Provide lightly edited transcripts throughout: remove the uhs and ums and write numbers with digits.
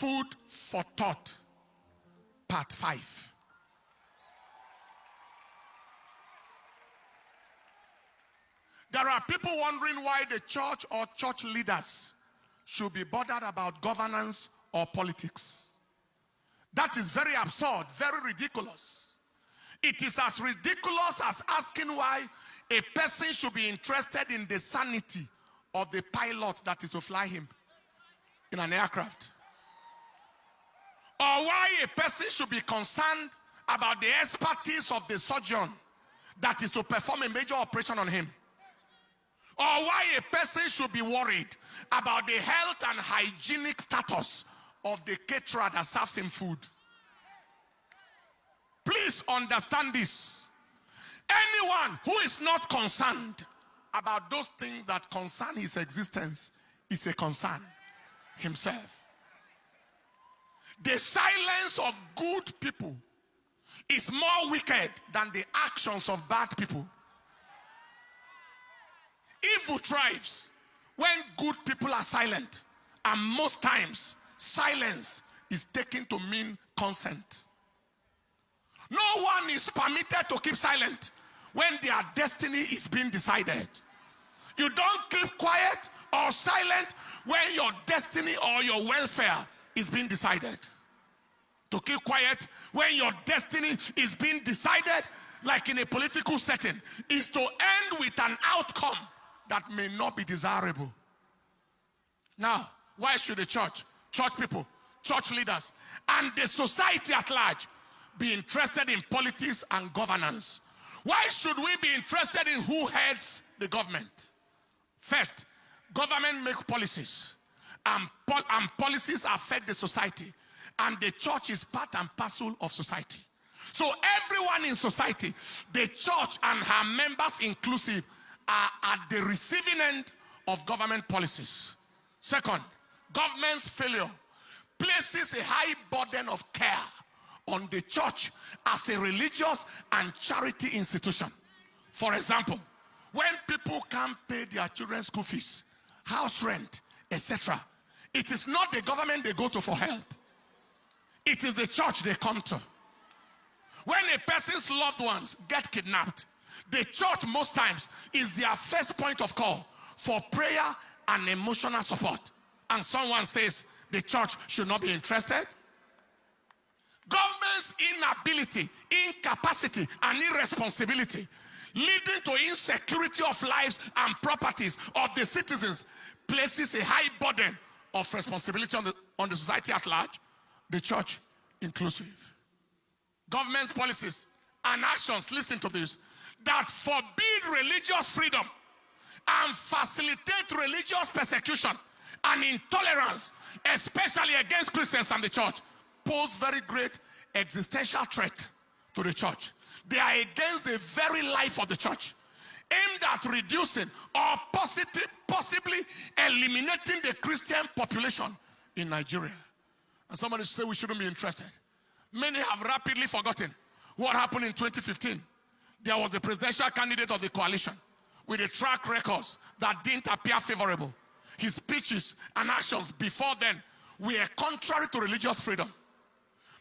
Food for thought, part 5. There are people wondering why the church or church leaders should be bothered about governance or politics. That is very absurd, very ridiculous. It is as ridiculous as asking why a person should be interested in the sanity of the pilot that is to fly him in an aircraft. Or why a person should be concerned about the expertise of the surgeon that is to perform a major operation on him. Or why a person should be worried about the health and hygienic status of the caterer that serves him food. Please understand this. Anyone who is not concerned about those things that concern his existence is a concern himself. The silence of good people is more wicked than the actions of bad people. Evil thrives when good people are silent, and most times silence is taken to mean consent. No one is permitted to keep silent when their destiny is being decided. You don't keep quiet or silent when your destiny or your welfare is being decided. To keep quiet when your destiny is being decided, like in a political setting, is to end with an outcome that may not be desirable. Now, why should the church people, church leaders, and the society at large be interested in politics and governance? Why should we be interested in who heads the government? First, government make policies, and policies affect the society, and the church is part and parcel of society. So everyone in society, the church and her members inclusive, are at the receiving end of government policies. Second, government's failure places a high burden of care on the church as a religious and charity institution. For example, when people can't pay their children's school fees, house rent, etc., it is not the government they go to for help. It is the church they come to. When a person's loved ones get kidnapped, the church most times is their first point of call for prayer and emotional support. And someone says the church should not be interested. Government's inability, incapacity, and irresponsibility leading to insecurity of lives and properties of the citizens places a high burden of responsibility on the society at large, the church inclusive. Government's policies and actions, listen to this, that forbid religious freedom and facilitate religious persecution and intolerance, especially against Christians and the church, pose very great existential threat to the church. They are against the very life of the church, aimed at reducing or possibly eliminating the Christian population in Nigeria. And somebody say we shouldn't be interested. Many have rapidly forgotten what happened in 2015. There was the presidential candidate of the coalition with a track records that didn't appear favorable. His speeches and actions before then were contrary to religious freedom.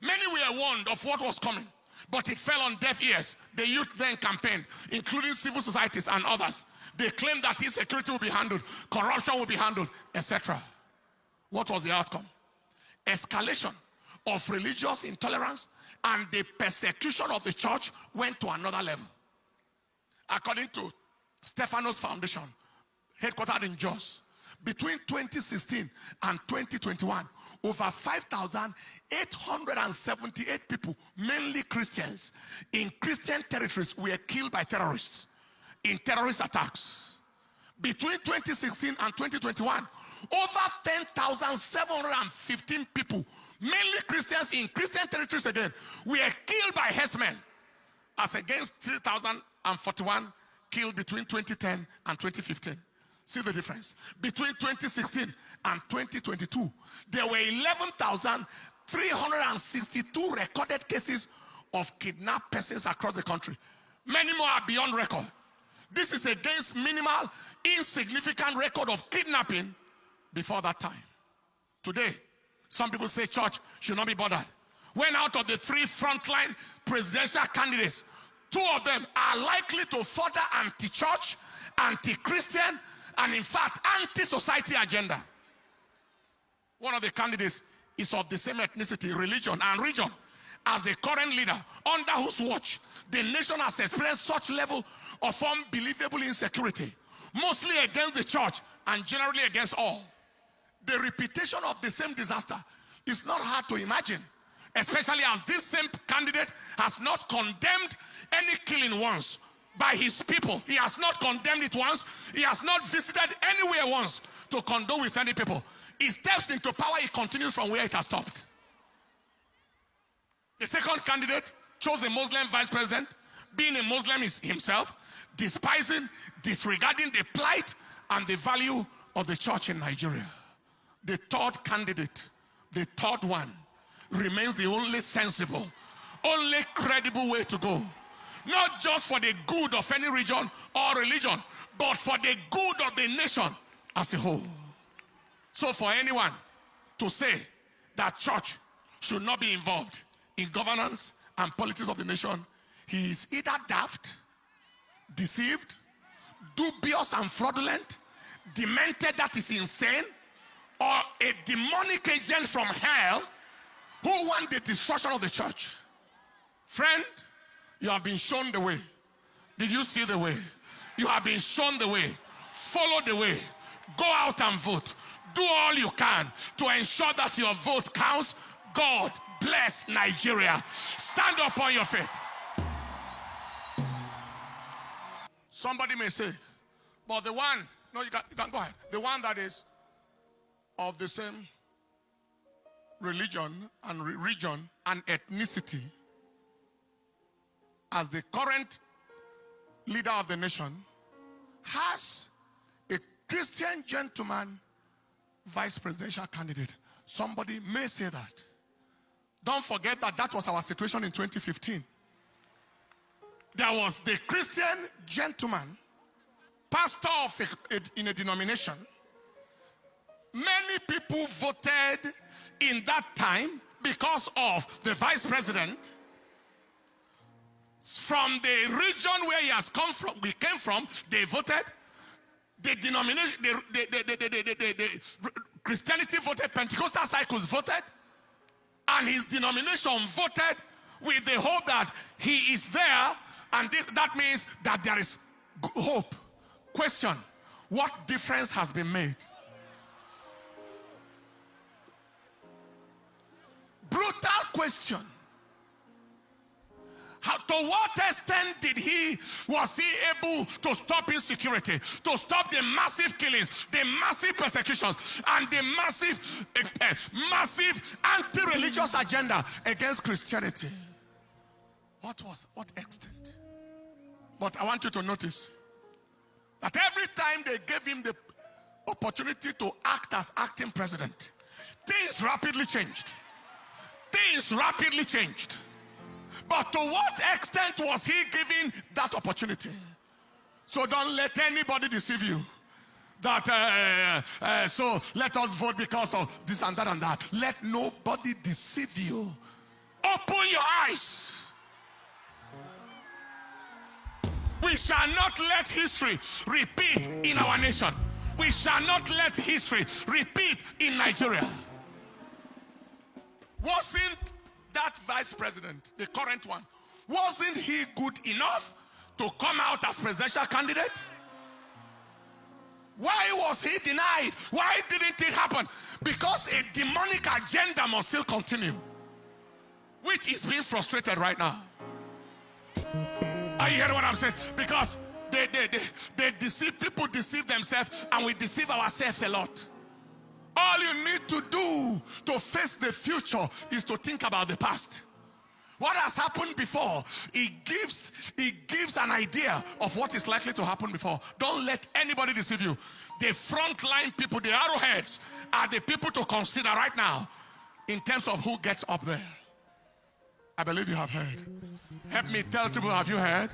Many were warned of what was coming, but it fell on deaf ears. The youth then campaigned, including civil societies and others. They claimed that insecurity will be handled, corruption will be handled, etc. What was the outcome? Escalation of religious intolerance and the persecution of the church went to another level. According to Stephanos Foundation, headquartered in Jos, between 2016 and 2021, over 5,878 people, mainly Christians, in Christian territories were killed by terrorists in terrorist attacks. Between 2016 and 2021, over 10,715 people, mainly Christians in Christian territories again, were killed by herdsmen, as against 3,041 killed between 2010 and 2015. See the difference. Between 2016 and 2022, there were 11,362 recorded cases of kidnapped persons across the country. Many more are beyond record. This is against minimal, insignificant record of kidnapping before that time. Today, Some people say church should not be bothered. When out of the 3 frontline presidential candidates, 2 of them are likely to further anti-church, anti-Christian, and in fact, anti-society agenda. One of the candidates is of the same ethnicity, religion, and region as the current leader, under whose watch the nation has experienced such level of unbelievable insecurity, mostly against the church and generally against all. The repetition of the same disaster is not hard to imagine, especially as this same candidate has not condemned any killing once by his people. He has not condemned it once. He has not visited anywhere once to condole with any people. He steps into power, he continues from where it has stopped. The second candidate chose a Muslim vice president, being a Muslim himself, despising, disregarding the plight and the value of the church in Nigeria. The third candidate, the third one, remains the only sensible, only credible way to go. Not just for the good of any region or religion, but for the good of the nation as a whole. So for anyone to say that church should not be involved in governance and politics of the nation, he is either daft, deceived, dubious and fraudulent, demented, that is insane, or a demonic agent from hell who want the destruction of the church. Friend, you have been shown the way. Did you see the way? You have been shown the way. Follow the way. Go out and vote. Do all you can to ensure that your vote counts. God bless Nigeria. Stand up on your feet. Somebody may say, but the one, no, you can go ahead. The one that is of the same religion and region and ethnicity as the current leader of the nation has a Christian gentleman vice presidential candidate. Somebody may say that. Don't forget that that was our situation in 2015. There was the Christian gentleman, pastor of in a denomination. Many people voted in that time because of the vice president. From the region where he has come from, we came from, they voted. The denomination, the Christianity voted, Pentecostal cycles voted, and his denomination voted with the hope that he is there, and that means that there is hope. Question: what difference has been made? Brutal question. To what extent was he able to stop insecurity, to stop the massive killings, the massive persecutions, and the massive anti-religious agenda against Christianity? What extent? But I want you to notice that every time they gave him the opportunity to act as acting president, things rapidly changed. Things rapidly changed. But to what extent was he given that opportunity? So don't let anybody deceive you. That so let us vote because of this and that and that. Let nobody deceive you. Open your eyes. We shall not let history repeat in our nation. We shall not let history repeat in Nigeria. Wasn't that vice president, the current one, wasn't he good enough to come out as presidential candidate? Why was he denied? Why didn't it happen? Because a demonic agenda must still continue, which is being frustrated right now. Are you hearing what I'm saying? Because they deceive, people deceive themselves, and we deceive ourselves a lot. All you need to do to face the future is to think about the past. What has happened before, it gives an idea of what is likely to happen before. Don't let anybody deceive you. The frontline people, the arrowheads, are the people to consider right now in terms of who gets up there. I believe you have heard. Help me tell people, have you heard?